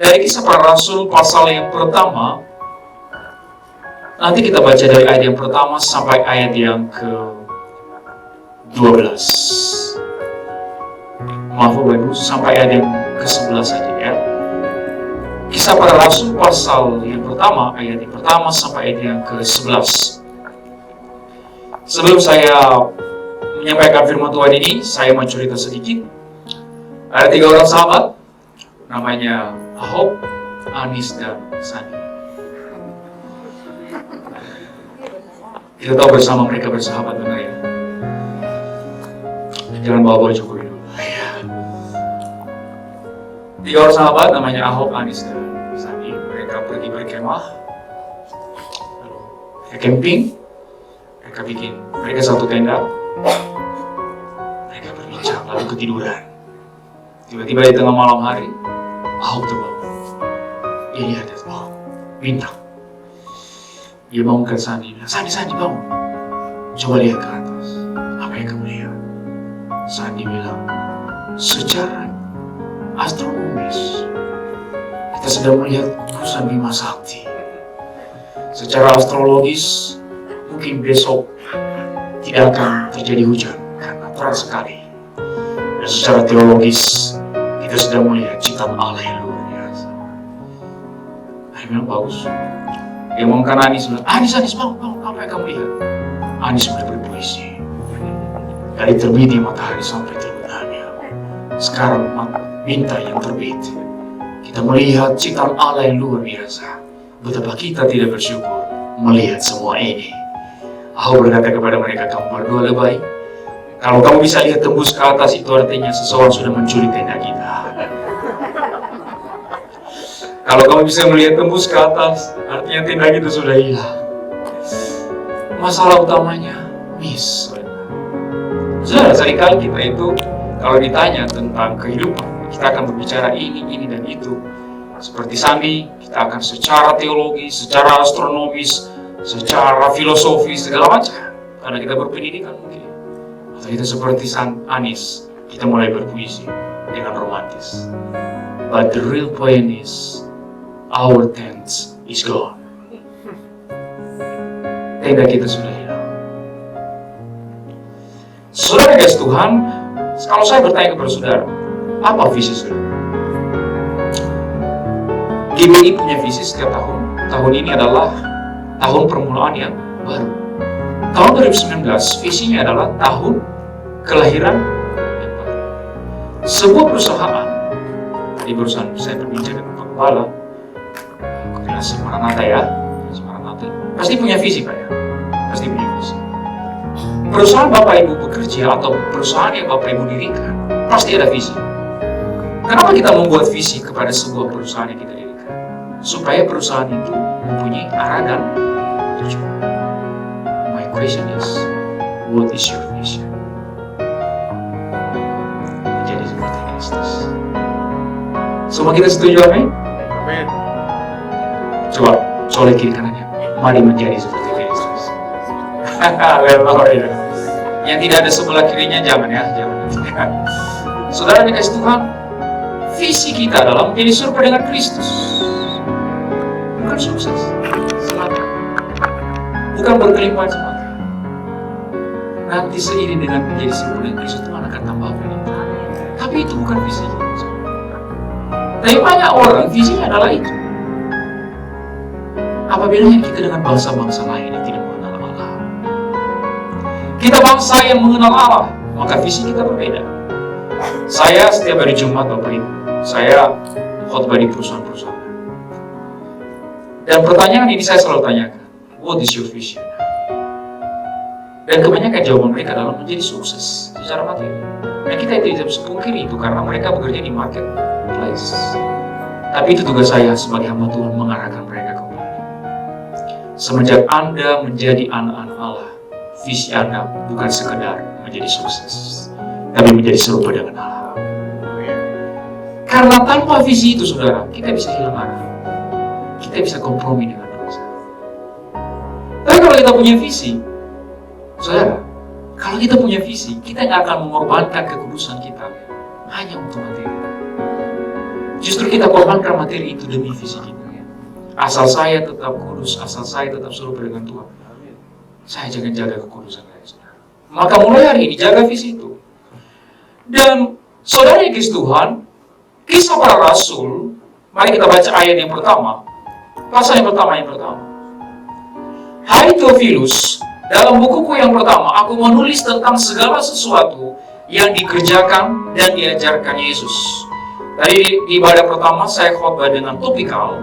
Dari Kisah Para Rasul pasal yang pertama, nanti kita baca dari ayat yang pertama sampai ayat yang ke-12. Maaf Bapak Ibu, sampai ayat yang ke-11 saja ya. Kisah Para Rasul pasal yang pertama, ayat yang pertama sampai ayat yang ke-11. Sebelum saya menyampaikan firman Tuhan ini, saya mau cerita sedikit. Ada 3 orang sahabat, namanya Ahok, Anis, dan Sandi. Kita tahu bersama mereka bersahabat, benar ya? Jangan bawa-bawa Jokowi dulu. 3 orang sahabat namanya Ahok, Anis, dan Sandi. Mereka pergi berkemah, lalu camping. Mereka satu tenda. Mereka berbincang lalu ketiduran. Tiba-tiba di tengah malam hari, Ahok terbangun. Dia lihat, bintang. Dia bangunkan Sandi, bilang, Sandi bangun. Coba lihat ke atas. Apa yang kamu lihat? Sandi bilang, secara astronomis, kita sedang melihat gugusan Bima Sakti. Secara astrologis, mungkin besok tidak akan terjadi hujan karena terang sekali. Dan secara teologis, kita sedang melihat ciptaan Allah yang luar biasa. Dia bilang, bagus. Dia mengangkat Anis, bilang, Anis bangun, apa yang kamu lihat? Anis mulai berpuisi. Dari terbitnya matahari sampai terbenamnya. Sekarang bintang yang terbit. Kita melihat ciptaan Allah yang luar biasa. Betapa kita tidak bersyukur melihat semua ini. Aku berkata kepada mereka, kamu berdua lebay. Kalau kamu bisa lihat tembus ke atas, itu artinya seseorang sudah mencuri tenda kita. Kalau kamu bisa melihat tembus ke atas, artinya tenda kita sudah hilang. Masalah utamanya, miss. Saudara, seringkali kita itu, kalau ditanya tentang kehidupan, kita akan berbicara ini, dan itu. Seperti Sandi, kita akan secara teologi, secara astronomis, secara filosofis, segala macam. Karena kita berpendidikan mungkin. Atau kita seperti Anis, kita mulai berpuisi dengan romantis. But the real point is, our tent is gone. Tenda kita sudah hilang. Saudara guys Tuhan, kalau saya bertanya kepada saudara, apa visi saudara? GBI punya visi setiap tahun. Tahun ini adalah tahun permulaan yang baru. Tahun 2019, visinya adalah tahun kelahiran yang baru. Sebuah perusahaan, tadi barusan saya berbincang dengan Pak Kepala, Koordinasi Maranatha ya, pasti punya visi Pak ya, pasti punya visi. Perusahaan Bapak Ibu bekerja atau perusahaan yang Bapak Ibu dirikan, pasti ada visi. Kenapa kita membuat visi kepada sebuah perusahaan yang kita dirikan? Supaya perusahaan itu mempunyai arah dan tujuan. My question is, what is your vision? Menjadi seperti Kristus. Semua kita setuju, amin? Amin. Coba, colek kiri kanannya. Mari menjadi seperti Kristus. Haleluya. Yang tidak ada sebelah kirinya jangan ya, jangan. Saudara dikasih Tuhan, visi kita adalah menjadi serupa dengan Kristus. Bukan sukses semata, bukan berkelimpahan semata. Nanti seiring dengan menjadi serupa dengan Kristus, Tuhan akan tambah berlimpah. Tapi itu bukan visi kita. Tapi banyak orang visinya adalah itu. Apa bedanya kita dengan bangsa-bangsa lain yang tidak mengenal Allah? Kita bangsa yang mengenal Allah, maka visi kita berbeda. Saya setiap hari Jumat Bapak Ibu, saya khotbah di perusahaan-perusahaan. Dan pertanyaan ini saya selalu tanyakan, what is your vision? Dan kebanyakan jawaban mereka adalah menjadi sukses secara materi. Dan kita tidak bisa pungkiri itu karena mereka bekerja di marketplace. Tapi itu tugas saya sebagai hamba Tuhan mengarahkan mereka ke mana. Semenjak Anda menjadi anak-anak Allah, visi Anda bukan sekedar menjadi sukses, tapi menjadi serupa dengan Allah. Karena tanpa visi itu, saudara, kita bisa hilang arah. Kita bisa kompromi dengan dosa. Tapi kalau kita punya visi, saudara, kalau kita punya visi, kita nggak akan mengorbankan kekudusan kita hanya untuk materi. Justru kita korbankan materi itu demi visi kita. Asal saya tetap kudus, asal saya tetap serupa dengan Tuhan, saya jangan jaga kekudusan saya. Maka mulai hari ini jaga visi itu. Dan saudara yang kasih Tuhan, Kisah Para Rasul, mari kita baca ayat yang pertama, pasal yang pertama. Hai Theophilus, dalam bukuku yang pertama, aku menulis tentang segala sesuatu yang dikerjakan dan diajarkan Yesus. Tadi di ibadah pertama saya khotbah dengan topikal,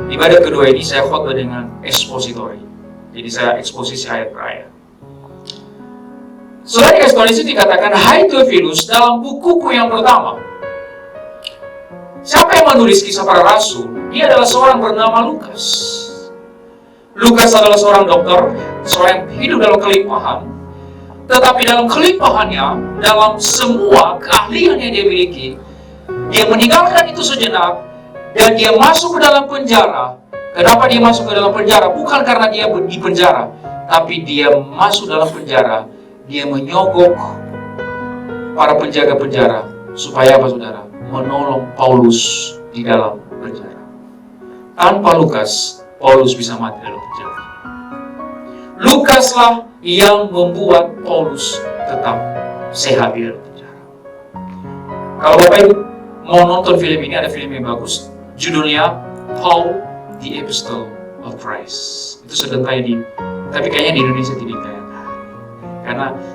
di ibadah kedua ini saya khotbah dengan ekspositori. Jadi saya eksposisi ayat per ayat. Saudara dikasih Tuhan itu dikatakan, hai Theophilus, dalam bukuku yang pertama. Siapa yang menulis Kisah Para Rasul? Dia adalah seorang bernama Lukas. Lukas adalah seorang dokter, seorang yang hidup dalam kelimpahan. Tetapi dalam kelimpahannya, dalam semua keahlian yang dia miliki, dia meninggalkan itu sejenak dan dia masuk ke dalam penjara. Kenapa dia masuk ke dalam penjara? Bukan karena dia di penjara, tapi dia masuk dalam penjara. Dia menyogok para penjaga penjara. Supaya apa, saudara? Menolong Paulus di dalam penjara. Tanpa Lukas, Paulus bisa mati dalam penjara. Lukaslah yang membuat Paulus tetap sehat di dalam penjara. Kalau Bapak Ibu mau nonton film ini, ada film yang bagus. Judulnya Paul, the Apostle of Christ. Itu sedang tayang tapi kayaknya di Indonesia tidak ditayangkan.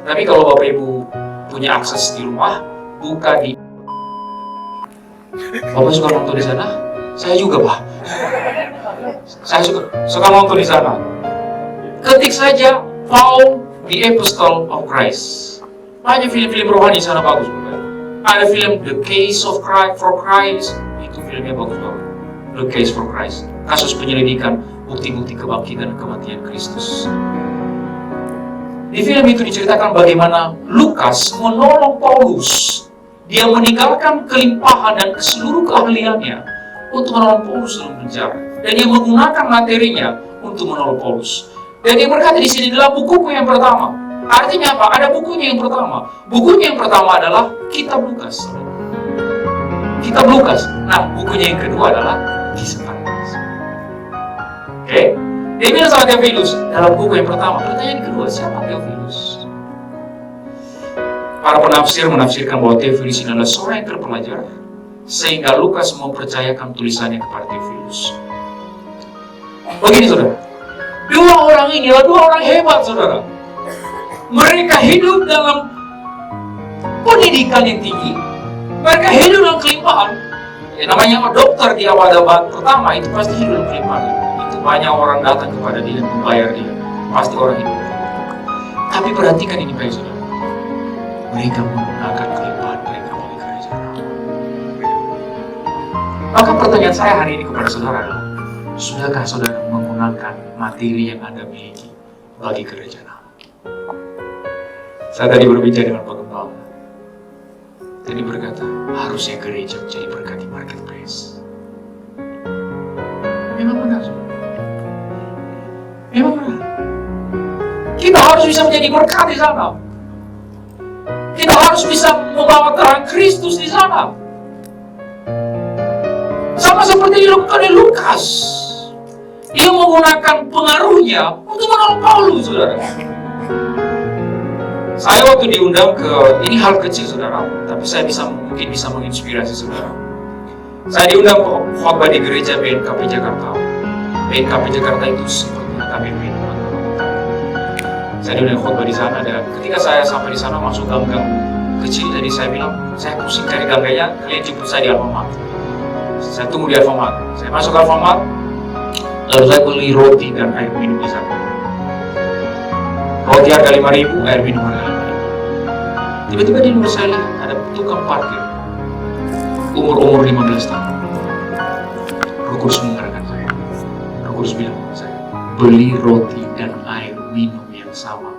Tapi kalau Bapak Ibu punya akses di rumah, buka di. Bapak suka nonton di sana? Saya juga, Pak. Saya suka nonton di sana. Ketik saja Paul, the Apostle of Christ. Banyak film-film rohani di sana bagus, Bapak. Ada film The Case of Christ for Christ. Itu filmnya bagus banget. The Case for Christ. Kasus penyelidikan bukti-bukti kebangkitan dan kematian Kristus. Di film itu diceritakan bagaimana Lukas menolong Paulus. Dia meninggalkan kelimpahan dan seluruh keahliannya untuk menolong Paulus dalam penjara. Dan dia menggunakan materinya untuk menolong Paulus. Dan dia berkata di sini dalam bukuku yang pertama. Artinya apa? Ada bukunya yang pertama. Bukunya yang pertama adalah Kitab Lukas. Kitab Lukas. Nah, bukunya yang kedua adalah Kisah Para Rasul. Oke? Dia bilang sama Theophilus, dalam buku yang pertama. Pertanyaan kedua, siapa Theophilus? Para penafsir menafsirkan bahwa Theophilus ini adalah seorang yang terpelajar, sehingga Lukas mempercayakan tulisannya kepada Theophilus. Begini, saudara. Dua orang ini adalah dua orang hebat, saudara. Mereka hidup dalam pendidikan yang tinggi. Mereka hidup dalam kelimpahan. Namanya dokter di abad-abad pertama itu pasti hidup dalam kelimpahan. Itu banyak orang datang kepada dia dan membayar dia. Pasti orang hidup. Tapi perhatikan ini baik, saudara. Mereka menggunakan kelimpahan mereka bagi kerajaan. Maka pertanyaan saya hari ini kepada saudara adalah, sudahkah saudara menggunakan materi yang Anda miliki bagi kerajaan Allah? Saya tadi berbicara dengan Pak Gembala. Tadi berkata, harusnya gereja menjadi berkat di marketplace. Memang benar. Memang benar. Kita harus bisa menjadi berkat di sana. Kita harus bisa membawa terang Kristus di sana. Sama seperti dilakukan oleh Lukas. Dia menggunakan pengaruhnya untuk menolong Paulus, saudara. Saya waktu diundang ke, ini hal kecil, saudara, tapi saya mungkin bisa menginspirasi saudara. Saya diundang ke khotbah di gereja BNKP Jakarta. BNKP Jakarta itu seperti KBP. Saya diundang khotbah di sana, dan ketika saya sampai di sana masuk gang-gang kecil, jadi saya bilang, saya pusing cari gang-gangnya, kalian jemput saya di Alfamart. Saya tunggu di Alfamart. Saya masuk ke Alfamart, lalu saya beli roti dan air minum di sana. Roti harga 5.000, air minum harga 5.000. Tiba-tiba di luar saya lihat ada tukang parkir, umur 15 tahun. Roh Kudus mengarahkan saya. Roh Kudus bilang kepada saya, beli roti dan air minum yang sama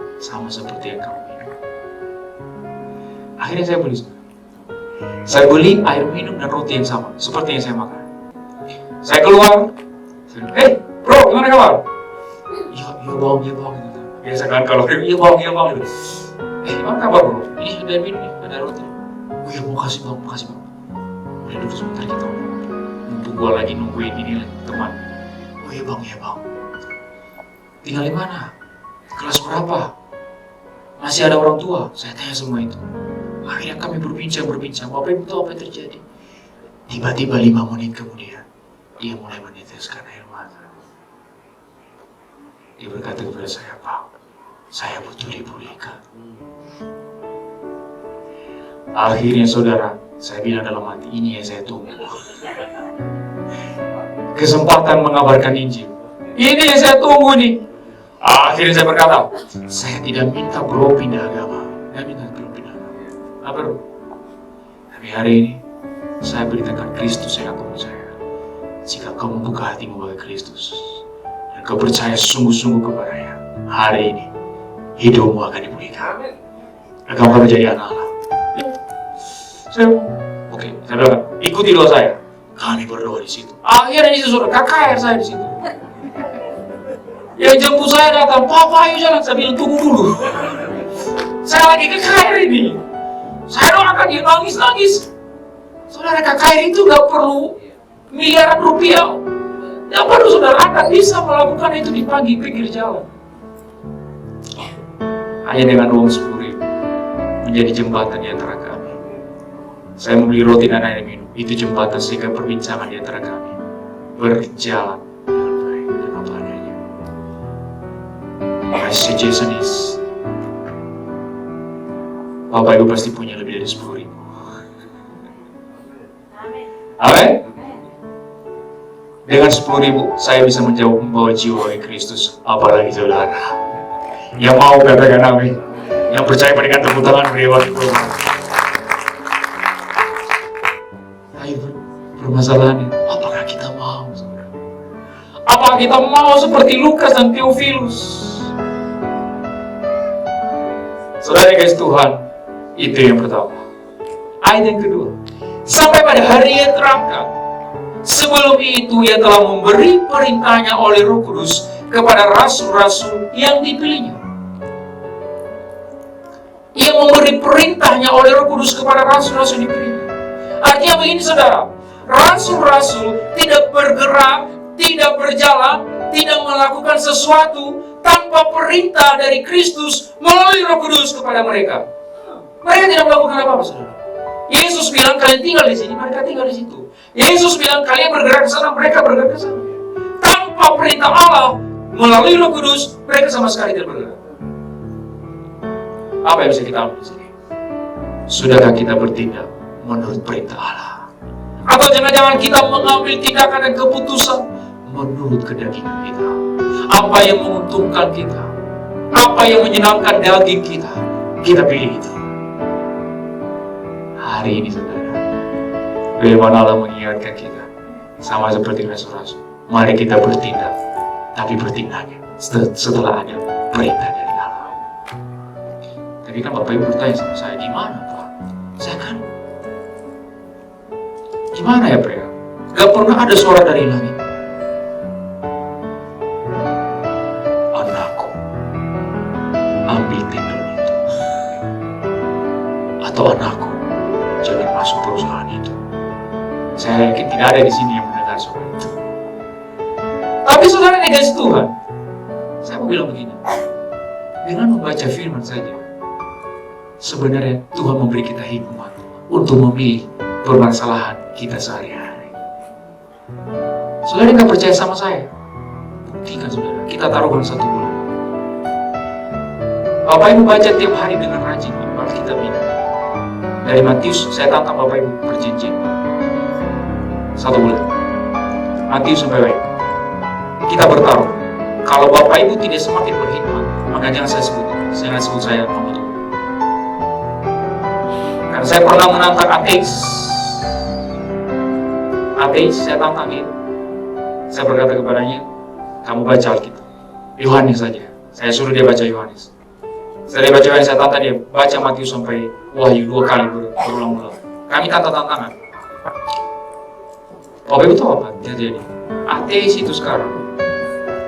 seperti yang kamu minum. Akhirnya saya beli. Saya beli air minum dan roti yang sama seperti yang saya makan. Saya keluar. Hey, bro, gimana kabar? Iya bang. Biasa kan kalau iya bang. Gimana kabar bro? Ini ada minum nih, ada roti. Oh iya, makasih bang. Udah duduk sebentar kita ngomong. Mumpung gue lagi nungguin ini teman. Oh iya bang, tinggal di mana? Kelas berapa? Masih ada orang tua? Saya tanya semua itu. Akhirnya kami berbincang. Bapak Ibu tahu apa yang terjadi? Tiba-tiba 5 menit kemudian, dia mulai meneteskan air mata. Dia berkata kepada saya, Pak, saya butuh dipulihkan. Akhirnya saudara, saya bilang dalam hati, ini yang saya tunggu. Kesempatan mengabarkan Injil. Ini yang saya tunggu nih. Akhirnya saya berkata, saya tidak minta bro pindah agama. Bro. Tapi hari ini, saya beritakan Kristus yang aku percaya. Jika kau membuka hatimu bagi Kristus, dan kau percaya sungguh-sungguh kepadanya, hari ini, hidupmu akan dipulihkan. Dan kamu akan menjadi anak Allah. Saya bilang, ikuti doa saya. Kami berdoa di situ. Akhirnya di situ, KKR saya di situ. Yang jemput saya datang, Papa ayo jalan. Saya bilang, tunggu dulu. Saya lagi KKR ini. Saya doakan dia nangis. Saudara, KKR itu gak perlu miliaran rupiah. Gak perlu saudara akan bisa melakukan itu di pagi pinggir jalan. Hanya dengan uang 10.000 menjadi jembatan di antara kami. Saya membeli roti dan air minum. Itu jembatan sehingga perbincangan di antara kami berjalan dengan baik dan apa adanya. My suggestion is, Bapak Ibu pasti punya lebih dari 10.000. Amin. Dengan 10.000 saya bisa membawa jiwa bagi Kristus. Apalagi saudara yang mau katakan amin, yang percaya berikan tepuk tangan beri waktu. Ayo, permasalahannya, apakah kita mau saudara? Apakah kita mau seperti Lukas dan Theophilus? Saudara guys, Tuhan, itu yang pertama. Ayat yang kedua, sampai pada hari yang terangkat, sebelum itu ia telah memberi perintahnya oleh Roh Kudus kepada rasul-rasul yang dipilihnya. Ia memberi perintahnya oleh Roh Kudus kepada rasul-rasul yang dipilihnya. Artinya begini saudara, rasul-rasul tidak bergerak, tidak berjalan, tidak melakukan sesuatu tanpa perintah dari Kristus melalui Roh Kudus kepada mereka. Mereka tidak melakukan apa-apa saudara. Yesus bilang kalian tinggal di sini, mereka tinggal di situ. Yesus bilang kalian bergerak ke sana, mereka bergerak ke sana. Tanpa perintah Allah melalui Roh Kudus, mereka sama sekali tidak bergerak. Apa yang bisa kita ambil di sini? Sudahkah kita bertindak menurut perintah Allah? Atau jangan-jangan kita mengambil tindakan dan keputusan menurut kedagingan kita? Apa yang menguntungkan kita? Apa yang menyenangkan daging kita? Kita pilih itu. Hari ini saudara, firman Allah mengingatkan kita sama seperti rasul-rasul. Mari kita bertindak, tapi bertindaknya setelah ada perintah dari Allah. Tapi kan Bapak Ibu bertanya sama saya, gimana Pak? Saya kan, gimana ya Pak ya? Gak pernah ada suara dari langit. Anakku, ambil tendon itu. Atau anakku, jangan masuk perusahaan itu. Saya yakin tidak ada di sini yang mendengar suara itu. Tapi saudara negasi Tuhan, saya mau bilang begini, dengan membaca firman saja, sebenarnya Tuhan memberi kita hikmat untuk memilih permasalahan kita sehari-hari. Saudara nggak percaya sama saya? Buktikan saudara, kita taruhkan 1 bulan. Bapak Ibu baca tiap hari dengan rajin Alkitab ini. Dari Matius, saya tantang Bapak Ibu perjanjian 1 bulan. Matius sampai baik. Kita bertaruh. Kalau Bapak Ibu tidak semakin berhikmat, maka jangan saya sebut. Jangan sebut saya pembunuh. Karena saya pernah menantang ateis. Saya tantang dia. Saya berkata kepadanya, kamu baca Alkitab. Yohanes saja. Saya suruh dia baca Yohanes. Saya baca Yohanes, saya tantang dia. Baca Matius sampai Wahyu 2 kali berulang-ulang. Kami tantangan. Bapak Ibu tahu apa terjadi? Ateis itu sekarang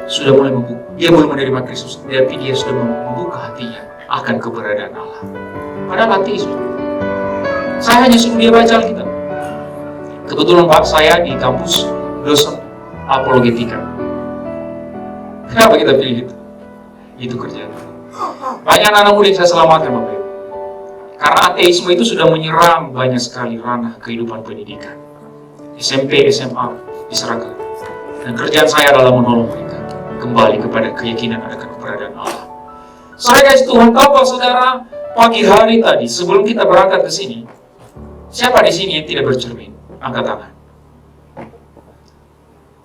sudah mulai membuka. Dia belum menerima Kristus, tapi dia sudah membuka hatinya akan keberadaan Allah. Padahal ateis. Saya hanya suruh dia baca Alkitab. Kebetulan Pak, saya di kampus dosen apologetika. Kenapa kita pilih itu? Itu kerjaan. Banyak anak muda yang saya selamatkan, Bapak Ibu. Karena ateisme itu sudah menyerang banyak sekali ranah kehidupan pendidikan. SMP, SMA diserahkan. Dan kerjaan saya adalah menolong mereka kembali kepada keyakinan akan keberadaan Allah. Saya kasih Tuhan tahu, Pak Saudara, pagi hari tadi sebelum kita berangkat ke sini, siapa di sini yang tidak bercermin? Angkat tangan.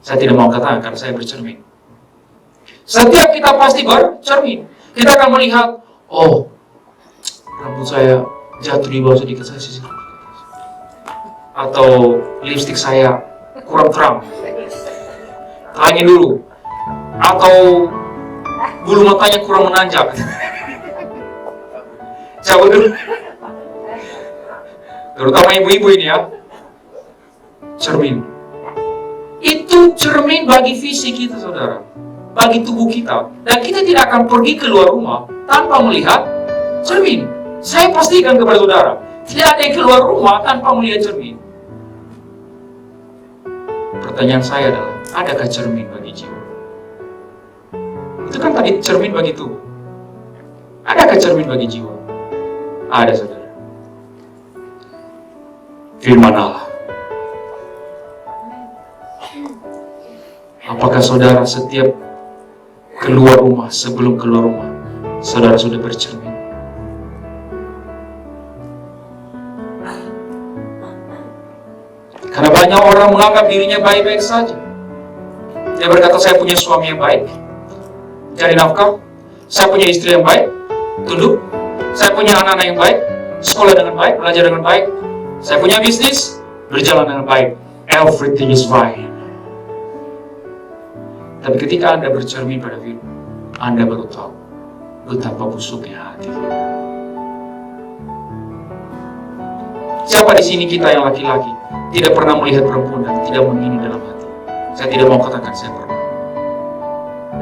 Saya tidak mau angkat tangan karena saya bercermin. Setiap kita pasti bercermin. Kita akan melihat, oh, rambut saya jatuh di bawah sedikit, saya sisir. Atau lipstik saya kurang terang, terangin dulu. Atau bulu matanya kurang menanjak, cabut dulu. Terutama ibu-ibu ini ya. Cermin. Itu cermin bagi fisik kita, saudara. Bagi tubuh kita. Dan kita tidak akan pergi keluar rumah tanpa melihat cermin. Saya pastikan kepada saudara, tidak ada yang keluar rumah tanpa melihat cermin. Pertanyaan saya adalah, adakah cermin bagi jiwa? Itu kan tadi cermin bagi tubuh. Adakah cermin bagi jiwa? Ada, saudara. Firman Allah. Apakah saudara setiap keluar rumah, sebelum keluar rumah, saudara sudah bercermin? Karena banyak orang menganggap dirinya baik-baik saja. Dia berkata, saya punya suami yang baik, cari nafkah, saya punya istri yang baik, tunduk, saya punya anak-anak yang baik, sekolah dengan baik, belajar dengan baik, saya punya bisnis, berjalan dengan baik, everything is fine. Tapi ketika Anda bercermin pada firman, Anda baru tahu betapa busuknya hati. Siapa di sini kita yang laki-laki tidak pernah melihat perempuan dan tidak mengingini dalam hati? Saya tidak mau katakan saya pernah.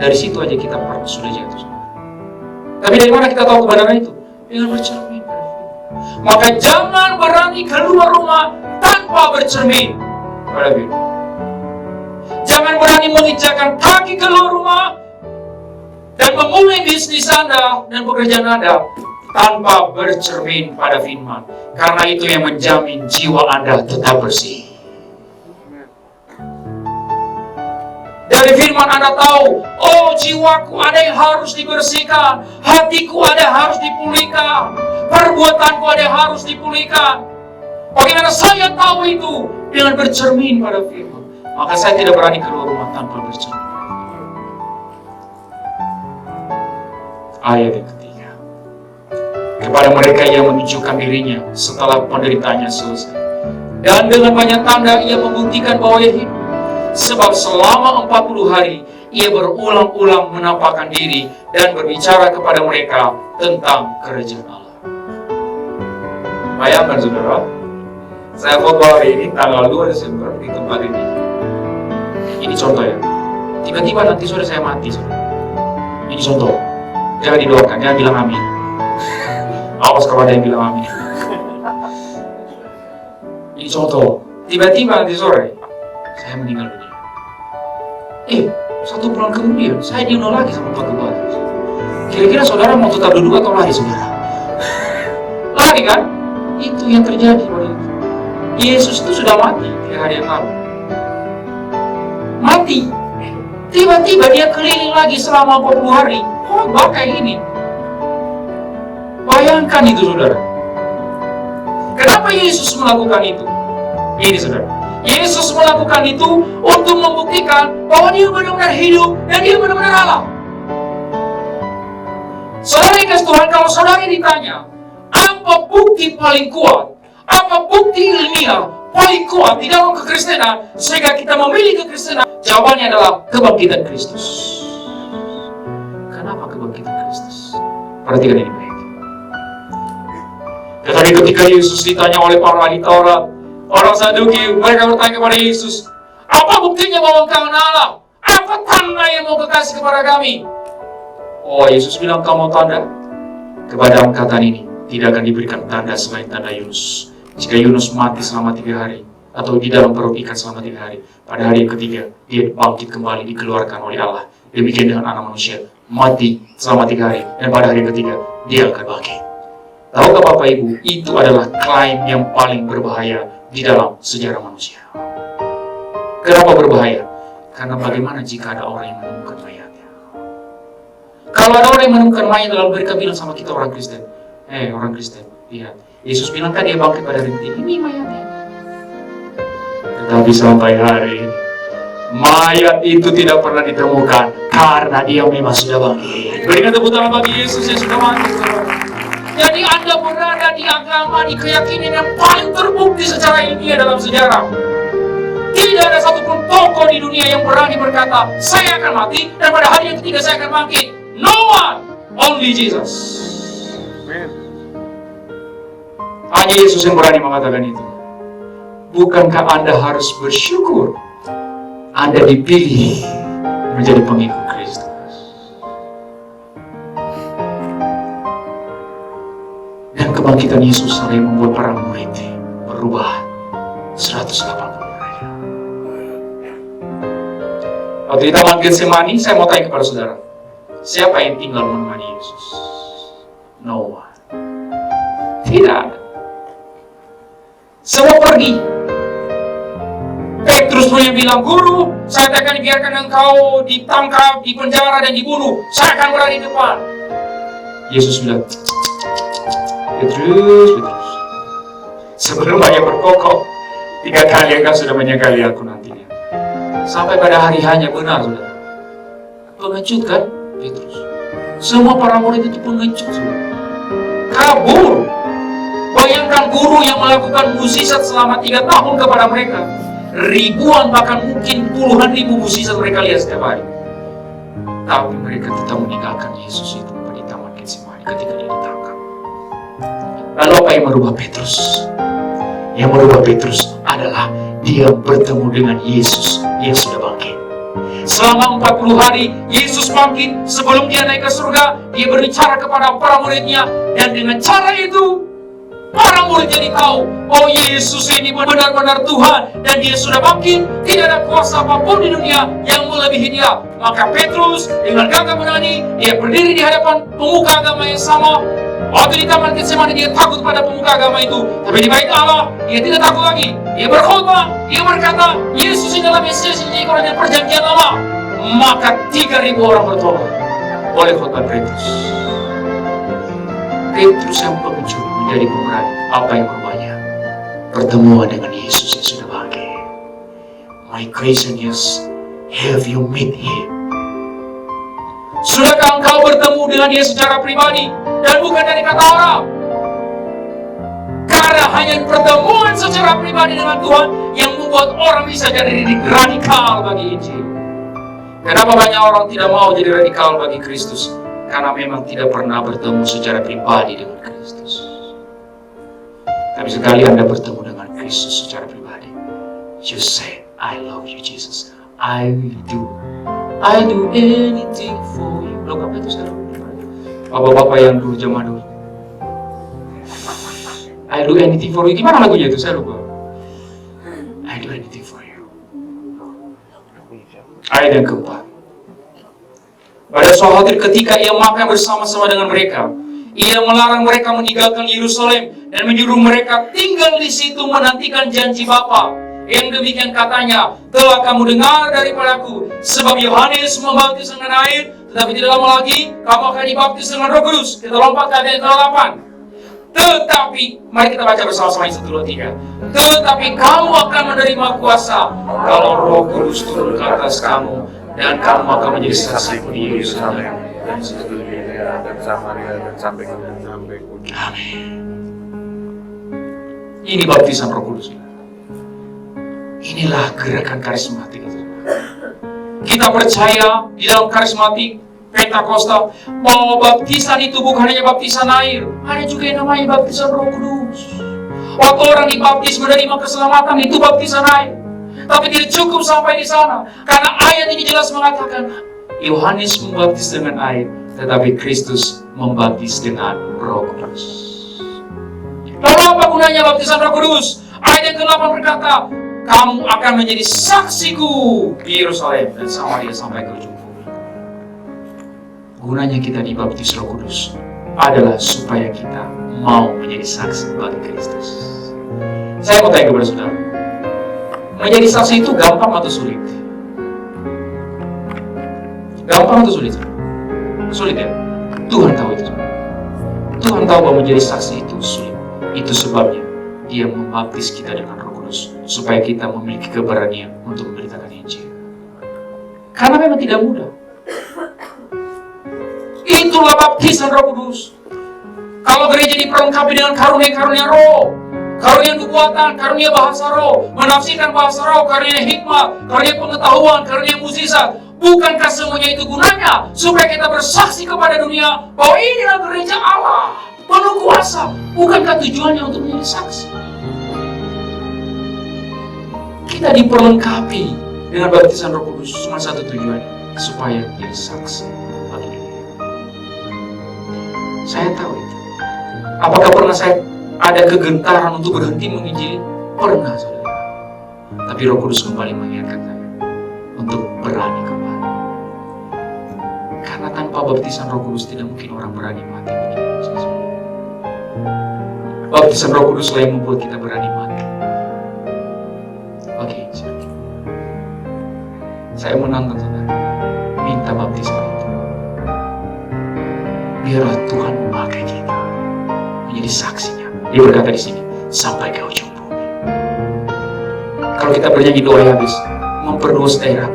Dari situ aja kita sudah jatuh. Tapi dari mana kita tahu kebenaran itu? Dengan bercermin. Maka jangan berani keluar rumah tanpa bercermin pada firman. Jangan berani menginjakkan kaki keluar rumah dan memulai bisnis Anda dan pekerjaan Anda tanpa bercermin pada firman. Karena itu yang menjamin jiwa Anda tetap bersih. Dari firman Anda tahu, oh jiwaku ada yang harus dibersihkan, hatiku ada yang harus dipulihkan, perbuatanku ada yang harus dipulihkan. Bagaimana saya tahu itu? Dengan bercermin pada firman. Maka saya tidak berani keluar rumah tanpa bercermin. Ayat yang ketiga. Kepada mereka yang menunjukkan dirinya setelah penderitaannya selesai. Dan dengan banyak tanda ia membuktikan bahwa ia hidup. Sebab selama 40 hari ia berulang-ulang menampakkan diri dan berbicara kepada mereka tentang kerajaan Allah. Bayangkan saudara, saya foto hari ini tanggal 2 Desember di tempat ini. Ini contoh ya. Tiba-tiba nanti sore saya mati, saudara. Ini contoh. Jangan didoakan, jangan bilang amin. Awas kalau ada yang bilang amin. Ini contoh. Tiba-tiba nanti sore saya meninggal dunia. 1 bulan kemudian saya diundang lagi sama Pak Gembala. Kira-kira saudara mau tetap duduk atau lari, saudara? Lari kan? Itu yang terjadi pada itu. Yesus itu sudah mati 3 hari yang lalu. Mati. Tiba-tiba dia keliling lagi selama 40 hari. Khotbah kayak ini. Bayangkan itu, saudara. Kenapa Yesus melakukan itu? Ini, saudara. Yesus melakukan itu untuk membuktikan bahwa dia benar-benar hidup dan dia benar-benar Allah. Saudara kasih Tuhan, kalau saudara ditanya, apa bukti paling kuat? Apa bukti ilmiah paling kuat di dalam kekristenan sehingga kita memilih kekristenan? Jawabannya adalah kebangkitan Kristus. Kenapa kebangkitan Kristus? Perhatikan ini baik. Tetapi ketika Yesus ditanya oleh para ahli Taurat, orang Saduki, mereka bertanya kepada Yesus, apa buktinya bahwa Engkau Allah? Apa tanda yang mau kekasih kepada kami? Oh, Yesus bilang, kamu tanda? Kepada angkatan ini tidak akan diberikan tanda selain tanda Yunus. Jika Yunus mati selama 3 hari, atau di dalam perut ikan selama 3 hari. Pada hari yang ketiga, dia bangkit kembali, dikeluarkan oleh Allah. Demikian dengan anak manusia, mati selama 3 hari, dan pada hari yang ketiga, dia akan bangkit. Tahukah Bapak Ibu, itu adalah klaim yang paling berbahaya di dalam sejarah manusia. Kenapa berbahaya? Karena bagaimana jika ada orang yang menemukan mayatnya? Kalau ada orang yang menemukan mayat, lalu mereka bilang sama kita orang Kristen, orang Kristen, lihat, Yesus bilang kan dia bangkit pada hari ketiga, ini mayatnya. Tetapi sampai hari ini, mayat itu tidak pernah ditemukan karena dia memang sudah bangkit. Berikan tepuk tangan bagi Yesus yang sudah bangkit. Jadi Anda berada di agama, di keyakinan yang paling terbukti secara ilmiah dalam sejarah. Tidak ada satupun tokoh di dunia yang berani berkata, saya akan mati dan pada hari yang ketiga saya akan bangkit. No one, only Jesus. Hanya Yesus yang berani mengatakan itu. Bukankah Anda harus bersyukur Anda dipilih menjadi pengikut Kristus? Dan kebangkitan Yesus yang membuat para murid berubah 180 derajat. Waktu di Taman Getsemani, saya mau tanya kepada saudara, siapa yang tinggal menemani Yesus? No one. Tidak ada. Semua pergi. Petrus punya bilang, guru, saya akan biarkan engkau ditangkap, dipenjara dan dibunuh. Saya akan berada di depan. Yesus bilang, Petrus, sebelum banyak berkokok, 3 kali engkau sudah menyangkali aku nantinya. Sampai pada hari hanya benar, saudara. Pengecut kan, Petrus? Semua para murid itu pengecut, saudara. Kabur. Bayangkan guru yang melakukan mukjizat selama 3 tahun kepada mereka. Ribuan, bahkan mungkin puluhan ribu mukjizat mereka lihat setiap hari. Tapi mereka tetap meninggalkan Yesus itu di Taman Getsemani ketika dia ditangkap. Lalu apa yang merubah Petrus? Yang merubah Petrus adalah dia bertemu dengan Yesus yang sudah bangkit. Selama 40 hari Yesus bangkit. Sebelum dia naik ke surga, dia berbicara kepada para muridnya, dan dengan cara itu para murid jadi tahu, oh Yesus ini benar-benar Tuhan dan dia sudah bangkit. Tidak ada kuasa apapun di dunia yang melebihi dia. Maka Petrus dengan gagah berani, dia berdiri di hadapan pemuka agama yang sama. Waktu di Taman Getsemani dia takut pada pemuka agama itu, tapi di bait Allah dia tidak takut lagi. Dia berkhotbah, dia berkata, Yesus ini adalah Mesias yang diikrarkan perjanjian lama. Maka 3.000 orang bertobat oleh khotbah Petrus. Petrus yang pengecut menjadi pemberani. Apa yang berubahnya? Pertemuan dengan Yesus yang sudah bangkit. My question is, have you met Him? Sudahkah engkau bertemu dengan Dia secara pribadi dan bukan dari kata orang? Karena hanya pertemuan secara pribadi dengan Tuhan yang membuat orang bisa jadi radikal bagi Injil. Kenapa banyak orang tidak mau jadi radikal bagi Kristus? Karena memang tidak pernah bertemu secara pribadi dengan Kristus. Tapi sekali Anda bertemu dengan Kristus secara pribadi, you say, I love you Jesus, I will do anything for you. Loh, apa itu sekarang? Bapak-bapak yang dulu zaman dulu, I do anything for you. Gimana lagunya itu? Saya lupa. I do anything for you. Ayat yang keempat. Pada suatu hari ketika ia makan bersama-sama dengan mereka, ia melarang mereka meninggalkan Yerusalem dan menyuruh mereka tinggal di situ menantikan janji Bapa. Yang demikian katanya, telah kamu dengar daripadaku, sebab Yohanes membaptis dengan air, tetapi tidak lama lagi kamu akan dibaptis dengan Roh Kudus. Kita lompat ke ayat 8. Tetapi, mari kita baca bersama-sama 1, 2, 3. Tetapi kamu akan menerima kuasa kalau Roh Kudus turun ke atas kamu, dan kamu akan menjadi saksi di Yerusalem dan seluruh Yudea dan Samaria dan sampai ke ujung. Amin. Ini baptisan Roh Kudus. Inilah gerakan karismatik. Kita percaya di dalam karismatik Pentakosta bahwa baptisan itu bukan hanya baptisan air, ada juga yang namanya baptisan Roh Kudus. Waktu orang dibaptis menerima keselamatan, itu baptisan air. Tapi tidak cukup sampai di sana, karena ayat ini jelas mengatakan Yohanes membaptis dengan air, tetapi Kristus membaptis dengan Roh Kudus. Lalu apa gunanya baptisan Roh Kudus? Ayat yang ke-8 berkata, kamu akan menjadi saksiku di Yerusalem dan Samaria sampai ke ujung bumi. Gunanya kita dibaptis Roh Kudus adalah supaya kita mau menjadi saksi bagi Kristus. Saya mau tanya kepada saudara, menjadi saksi itu gampang atau sulit? Gampang atau sulit? Sulit ya? Tuhan tahu itu. Tuhan tahu bahwa menjadi saksi itu sulit. Itu sebabnya Dia membaptis kita dengan Roh Kudus supaya kita memiliki keberanian untuk memberitakan Injil. Karena memang tidak mudah. Itulah baptisan Roh Kudus. Kalau gereja diperlengkapi dengan karunia-karunia Roh, karunia nubuatan, karunia bahasa Roh, menafsirkan bahasa Roh, karunia hikmah, karunia pengetahuan, karunia mukjizat, bukankah semuanya itu gunanya supaya kita bersaksi kepada dunia bahwa inilah gereja Allah penuh kuasa? Bukankah tujuannya untuk menjadi saksi? Kita diperlengkapi dengan baptisan Roh Kudus cuma satu tujuan, supaya menjadi saksi bagi dunia. Saya tahu itu. Apakah pernah saya ada kegentaran untuk berhenti menginjili? Pernah, saudara. Tapi Roh Kudus kembali mengingatkan saya untuk berani kembali. Karena tanpa baptisan Roh Kudus tidak mungkin orang berani mati bagi Yesus. Baptisan Roh Kudus lah yang membuat kita berani mati bagi Yesus. Saya menantang saudara, minta baptisan itu. Biarlah Tuhan memakai kita menjadi saksinya. Dia berkata di sini, sampai ke ujung bumi. Kalau kita bernyanyi doa yang habis, memperluas daerah.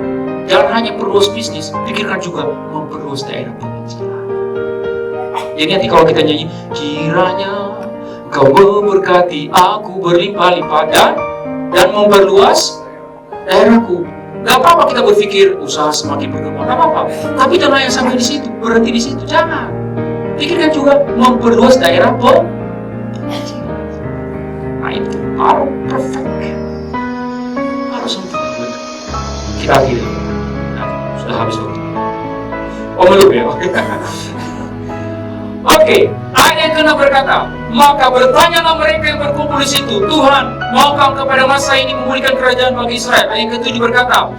Jangan hanya perluas bisnis, pikirkan juga memperluas daerah penginjilan. Jadi nanti kalau kita nyanyi, kiranya Kau memberkati aku berlimpah-limpah dan memperluas daerahku. Gak apa-apa kita berpikir usaha semakin berkembang, gak apa-apa. Tapi jangan yang sampai di situ, berhenti di situ, jangan. Pikirkan juga memperluas daerah penginjilan. Nah itu harus perfect, harus sempurna. Kita akhiri. Sudah habis waktu. Belum ya? Oke, ayat yang ke-6 berkata, maka bertanyalah mereka yang berkumpul di situ, Tuhan, maukah kepada masa ini memulihkan kerajaan bagi Israel? Ayat yang ke-7 berkata,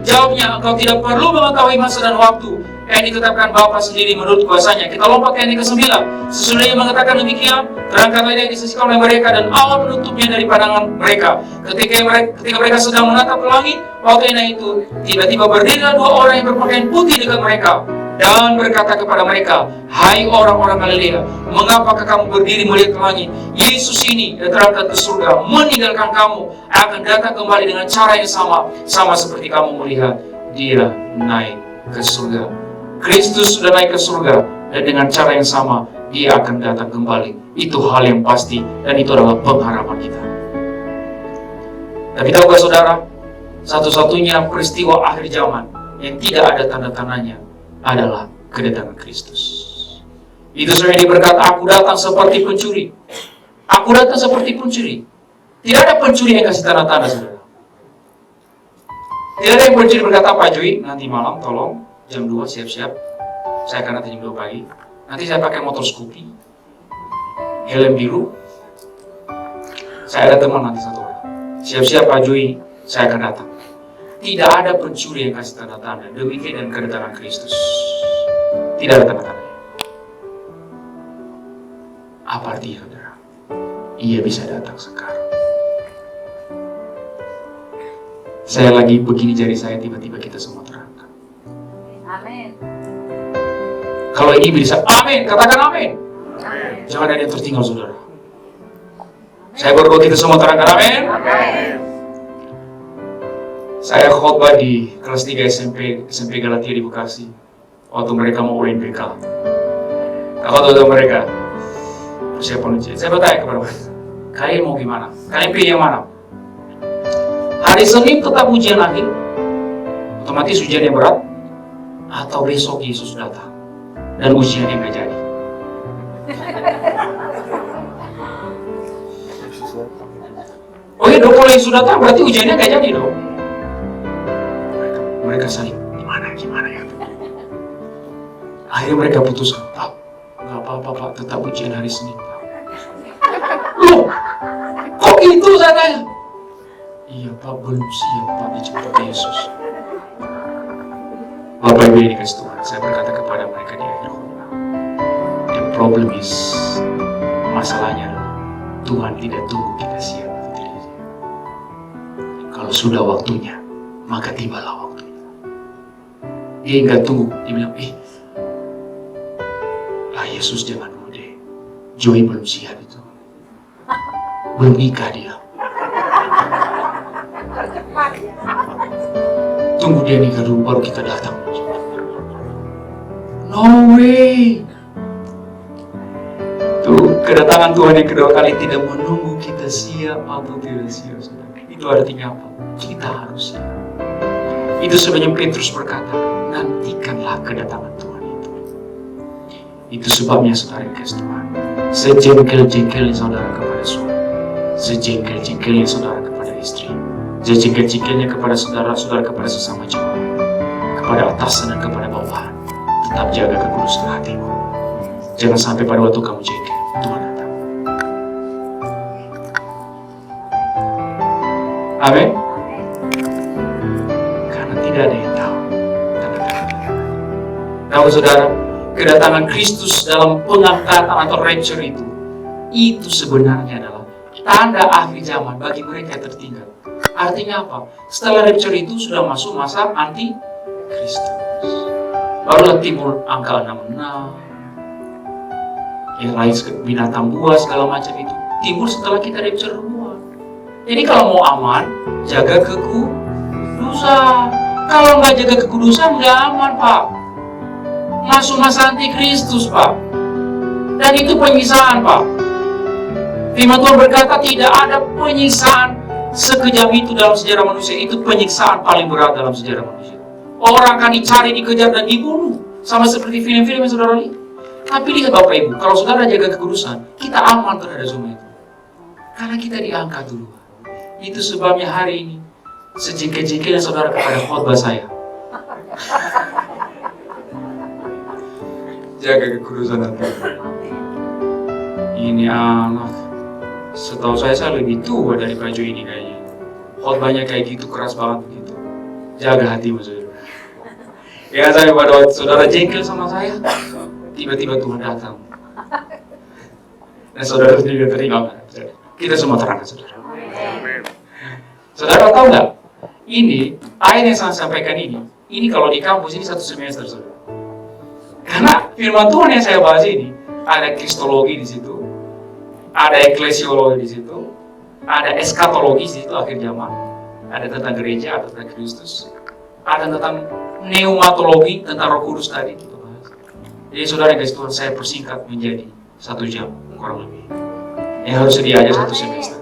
jawabnya, engkau tidak perlu mengetahui masa dan waktu yang ditetapkan Bapa sendiri menurut kuasanya. Kita lompat ke ayat yang ke-9. Sesudahnya mengatakan demikian, terangkatlah yang disaksikan oleh mereka dan Allah menutupnya dari pandangan mereka. Ketika mereka sedang menatap ke langit, waktu itu tiba-tiba berdirilah dua orang yang berpakaian putih dekat mereka dan berkata kepada mereka, hai orang-orang Galilea, mengapakah kamu berdiri melihat ke langit? Yesus ini yang terangkat ke surga meninggalkan kamu akan datang kembali dengan cara yang sama seperti kamu melihat Dia naik ke surga. Kristus sudah naik ke surga dan dengan cara yang sama Dia akan datang kembali. Itu hal yang pasti dan itu adalah pengharapan kita. Tapi tahukah saudara, satu-satunya peristiwa akhir zaman yang tidak ada tanda-tandanya adalah kedatangan Kristus. Itu sebabnya Dia berkata, aku datang seperti pencuri. Aku datang seperti pencuri. Tidak ada pencuri yang kasih tanda-tanda, saudara. Tidak ada yang pencuri berkata, Pak Joy, nanti malam tolong jam 2 siap-siap. Saya akan datang jam 2 pagi. Nanti saya pakai motor Scoopy, helm biru. Saya ada teman nanti satu orang. Siap-siap Pak Joy, saya akan datang. Tidak ada pencuri yang kasih tanda-tanda. Demikian dan kedatangan Kristus. Tidak ada tanda-tanda. Apa artinya, saudara? Ia bisa datang sekarang. Saya lagi begini jari saya, tiba-tiba kita semua terangkat. Amin. Kalau ini bisa, amin. Katakan amin. Amin. Jangan ada yang tertinggal, saudara. Saya berdoa kita semua terangkat, amin. Amin. Saya khotbah di kelas 3 SMP Galatia di Bekasi waktu mereka mau UNBK. Kata mereka persiapan ujian. Saya bertanya kepada mereka, kalian mau gimana? Kalian pilih yang mana? Hari Senin tetap ujian akhir, otomatis ujian yang berat, atau besok Yesus datang dan ujian yang gak jadi? Oh iya dong, kalau Yesus datang berarti ujiannya gak jadi dong. Mereka saling, gimana ya? Akhirnya mereka putuskan, Pak, gak apa-apa Pak, tetap ujian hari Senin Pak. Loh, kok gitu saya tanya? Iya Pak, belum siap Pak dijemput Yesus. Bapak Ibu ini kasih Tuhan, saya berkata kepada mereka di akhir khotbah. The problem is, masalahnya adalah Tuhan tidak tunggu kita siap atau tidak siap. Kalau sudah waktunya, maka tibalah waktunya. Dia nggak tunggu, dia bilang, Yesus jangan dulu deh. Joy belum siap itu. Belum nikah dia. Tunggu dia nikah dulu baru kita datang. No way. Tuh, kedatangan Tuhan yang kedua kali tidak menunggu kita siap atau tidak siap. Itu artinya apa? Kita harus siap. Itu sebenarnya Petrus berkata, nantikanlah kedatangan Tuhan itu. Itu sebabnya saudara kasih Tuhan. Sejengkel-jengkelnya saudara kepada suami, sejengkel-jengkelnya saudara kepada istri, sejengkel-jengkelnya kepada saudara-saudara kepada sesama jemaat, kepada atasan dan kepada bawahan. Tetap jaga kekudusan hatimu. Jangan sampai pada waktu kamu jengkel, Tuhan datang. Amin. Karena tidak ada yang tahu tanda-tanda kedatangan. Tahu saudara, kedatangan Kristus dalam pengangkatan atau rapture itu sebenarnya adalah tanda akhir zaman bagi mereka yang tertinggal. Artinya apa? Setelah rapture itu sudah masuk masa anti Kristus. Barulah timbul angka 66, yang lain binatang buas segala macam itu timbul setelah kita rapture duluan. Jadi kalau mau aman, jaga kekudusan. Kalau nggak jaga kekudusan, nggak aman Pak. Masuk masa anti Kristus Pak. Dan itu penyiksaan Pak. Firman Tuhan berkata tidak ada penyiksaan sekejam itu dalam sejarah manusia. Itu penyiksaan paling berat dalam sejarah manusia. Orang akan dicari, dikejar, dan dibunuh. Sama seperti film-film yang saudara lihat. Tapi lihat Bapak Ibu, kalau saudara jaga kekudusan, kita aman terhadap semua itu. Karena kita diangkat dulu. Itu sebabnya hari ini, sejengkel-jengkelnya saudara kepada khotbah saya. Jaga kekudusan hati. Ini anak. Setahu saya lebih tua dari baju ini kayaknya. Khotbahnya kayak gitu, keras banget begitu. Jaga hatimu saudara. Ya saya pada waktu saudara jengkel sama saya, tiba-tiba Tuhan datang. Dan saudara sendiri terima. Kita semua terangkan saudara. Saudara tahu nggak? Ini ayat yang saya sampaikan ini kalau di kampus ini 1 semester saudara. Karena firman Tuhan yang saya bahas ini ada kristologi di situ, ada eklesiologi di situ, ada eskatologi di situ akhir zaman, ada tentang gereja, ada tentang Kristus, ada tentang pneumatologi tentang Roh Kudus tadi. Jadi saudara kasih Tuhan saya persingkat menjadi 1 jam kurang lebih. Yang harus diajar 1 semester.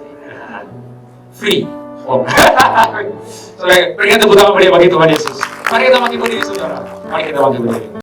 Free. Saudara, berikan tepuk tangan bagi Tuhan Yesus. Mari kita bagi berdiri saudara. Mari kita bagi berdiri.